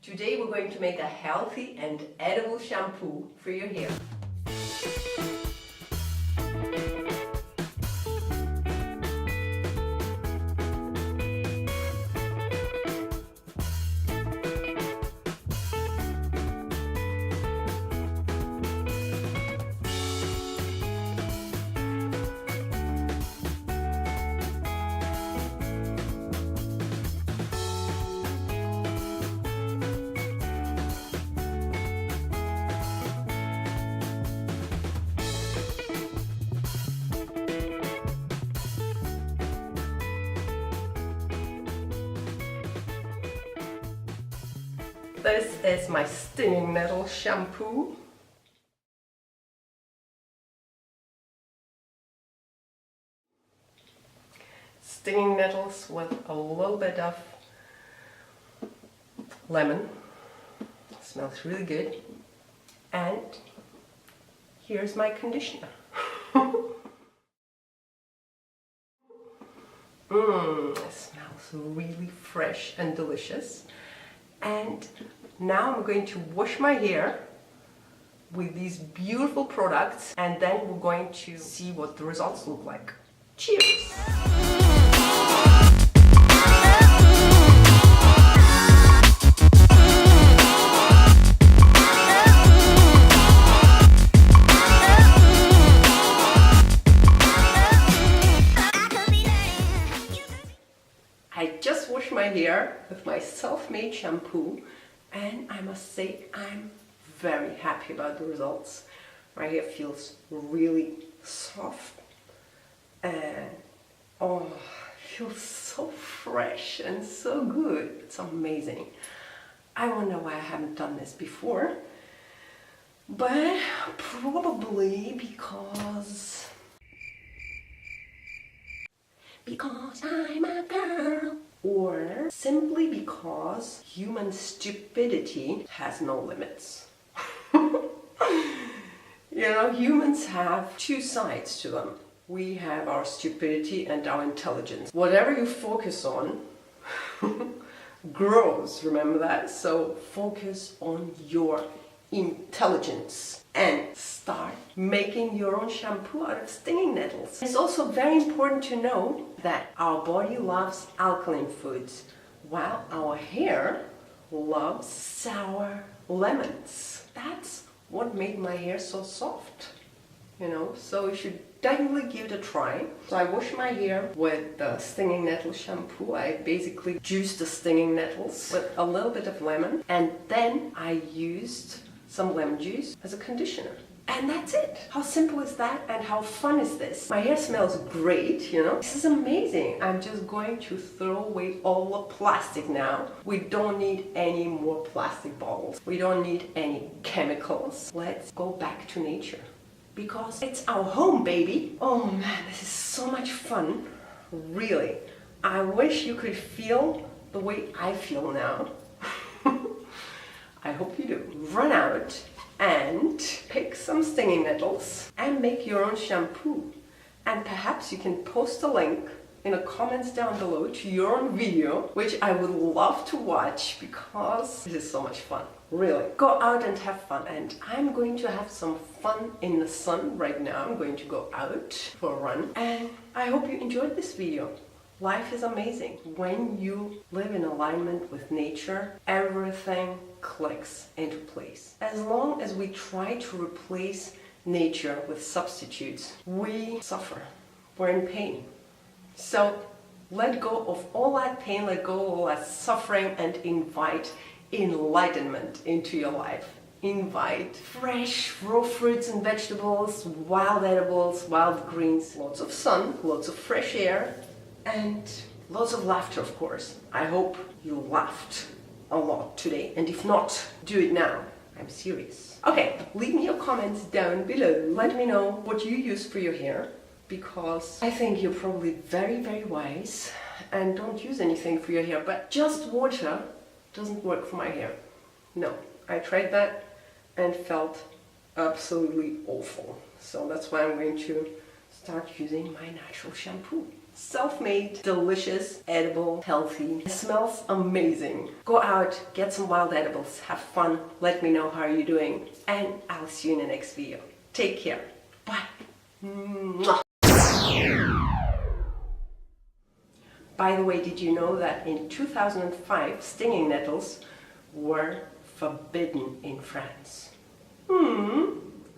Today we're going to make a healthy and edible shampoo for your hair. This is my stinging nettle shampoo. Stinging nettles with a little bit of lemon. Smells really good. And here's my conditioner. It smells really fresh and delicious. And now I'm going to wash my hair with these beautiful products, and then we're going to see what the results look like. Cheers! I just washed my hair with my self-made shampoo, and I must say I'm very happy about the results. My hair feels really soft and feels so fresh and so good. It's amazing. I wonder why I haven't done this before, but probably because I'm a girl, or simply because human stupidity has no limits. You know, humans have two sides to them. We have our stupidity and our intelligence. Whatever you focus on grows, remember that? So focus on your intelligence and start making your own shampoo out of stinging nettles. It's also very important to know that our body loves alkaline foods, while our hair loves sour lemons. That's what made my hair so soft, you know, so you should definitely give it a try. So I wash my hair with the stinging nettle shampoo. I basically juiced the stinging nettles with a little bit of lemon, and then I used some lemon juice as a conditioner. And that's it. How simple is that, and how fun is this? My hair smells great, you know. This is amazing. I'm just going to throw away all the plastic now. We don't need any more plastic bottles. We don't need any chemicals. Let's go back to nature, because it's our home, baby. Oh man, this is so much fun. Really. I wish you could feel the way I feel now. I hope you do. Run out and pick some stinging nettles and make your own shampoo. And perhaps you can post a link in the comments down below to your own video, which I would love to watch, because this is so much fun. Really. Go out and have fun. And I'm going to have some fun in the sun right now. I'm going to go out for a run. And I hope you enjoyed this video. Life is amazing. When you live in alignment with nature, everything clicks into place. As long as we try to replace nature with substitutes, we suffer. We're in pain. So let go of all that pain, let go of all that suffering, and invite enlightenment into your life. Invite fresh raw fruits and vegetables, wild edibles, wild greens, lots of sun, lots of fresh air, and lots of laughter, of course. I hope you laughed a lot today, and if not, do it now. I'm serious. Okay, leave me your comments down below. Let me know what you use for your hair, because I think you're probably very, very wise and don't use anything for your hair, but just water doesn't work for my hair. No, I tried that and felt absolutely awful. So that's why I'm going to start using my natural shampoo. Self-made, delicious, edible, healthy. It smells amazing. Go out, get some wild edibles, have fun, let me know how you're doing, and I'll see you in the next video. Take care. Bye. Mwah. By the way, did you know that in 2005 stinging nettles were forbidden in France?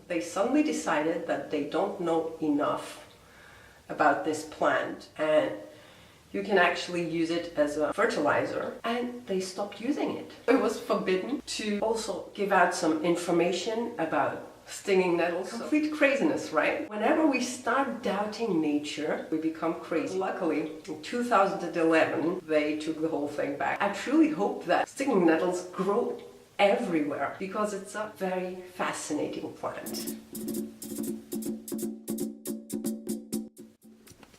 They suddenly decided that they don't know enough about this plant and you can actually use it as a fertilizer, and they stopped using it. It was forbidden to also give out some information about stinging nettles. Complete craziness, right? Whenever we start doubting nature, we become crazy. Luckily, in 2011, they took the whole thing back. I truly hope that stinging nettles grow everywhere because it's a very fascinating plant.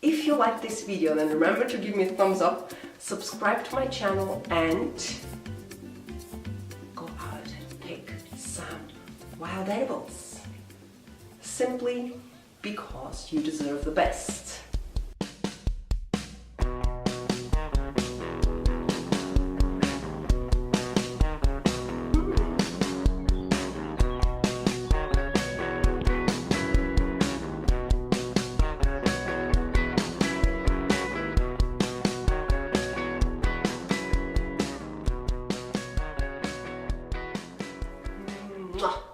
If you like this video, then remember to give me a thumbs up, subscribe to my channel, and go out and pick some wild edibles. Simply because you deserve the best. Mwah.